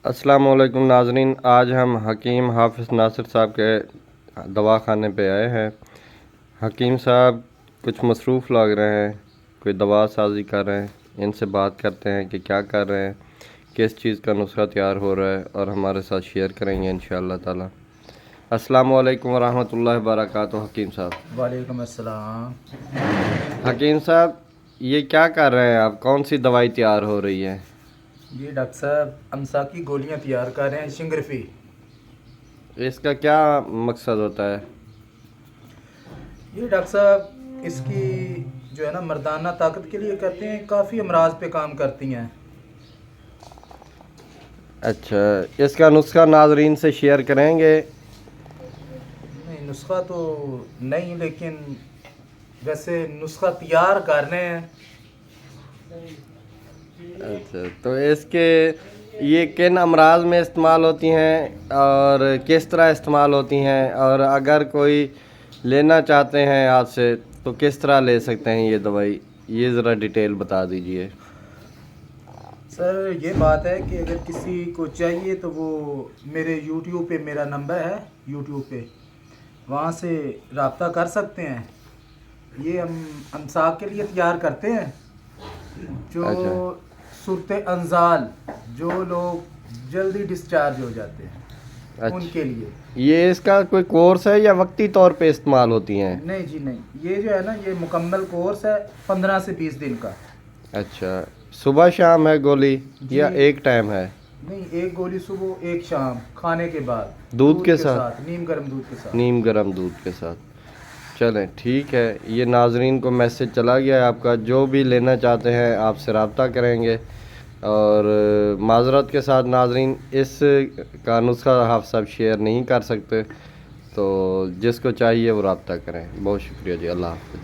السلام علیکم ناظرین، آج ہم حکیم حافظ ناصر صاحب کے دواخانے پہ آئے ہیں۔ حکیم صاحب کچھ مصروف لگ رہے ہیں، کوئی دوا سازی کر رہے ہیں۔ ان سے بات کرتے ہیں کہ کیا کر رہے ہیں، کس چیز کا نسخہ تیار ہو رہا ہے، اور ہمارے ساتھ شیئر کریں گے انشاءاللہ تعالی۔ السلام علیکم ورحمۃ اللہ وبرکاتہ۔ حکیم صاحب وعلیکم السلام۔ حکیم صاحب یہ کیا کر رہے ہیں آپ؟ کون سی دوائی تیار ہو رہی ہے؟ یہ ڈاکٹر صاحب امسا کی گولیاں تیار کر رہے ہیں، شنگرفی۔ اس کا کیا مقصد ہوتا ہے؟ یہ ڈاکٹر صاحب اس کی جو ہے نا مردانہ طاقت کے لیے کرتے ہیں، کافی امراض پہ کام کرتی ہیں۔ اچھا، اس کا نسخہ ناظرین سے شیئر کریں گے؟ نہیں، نسخہ تو نہیں، لیکن ویسے نسخہ تیار کر رہے ہیں۔ اچھا، تو اس کے یہ کن امراض میں استعمال ہوتی ہیں اور کس طرح استعمال ہوتی ہیں، اور اگر کوئی لینا چاہتے ہیں آپ سے تو کس طرح لے سکتے ہیں یہ دوائی؟ یہ ذرا ڈیٹیل بتا دیجئے۔ سر یہ بات ہے کہ اگر کسی کو چاہیے تو وہ میرے یوٹیوب پہ میرا نمبر ہے، یوٹیوب پہ وہاں سے رابطہ کر سکتے ہیں۔ یہ ہم امساک کے لیے تیار کرتے ہیں، جو صورت انزال، جو لوگ جلدی ڈسچارج ہو جاتے ہیں ان کے لیے۔ یہ اس کا کوئی کورس ہے یا وقتی طور پہ استعمال ہوتی ہیں؟ نہیں جی نہیں، یہ جو ہے نا یہ مکمل کورس ہے، 15 سے 20 دن کا۔ اچھا، صبح شام ہے گولی یا ایک ٹائم ہے؟ نہیں، ایک گولی صبح، ایک شام کھانے کے بعد، دودھ کے ساتھ؟ نیم گرم دودھ کے ساتھ۔ نیم گرم دودھ کے ساتھ۔ چلیں ٹھیک ہے، یہ ناظرین کو میسج چلا گیا ہے آپ کا، جو بھی لینا چاہتے ہیں آپ سے رابطہ کریں گے۔ اور معذرت کے ساتھ ناظرین، اس کا نسخہ حافظ صاحب شیئر نہیں کر سکتے، تو جس کو چاہیے وہ رابطہ کریں۔ بہت شکریہ جی، اللہ حافظ۔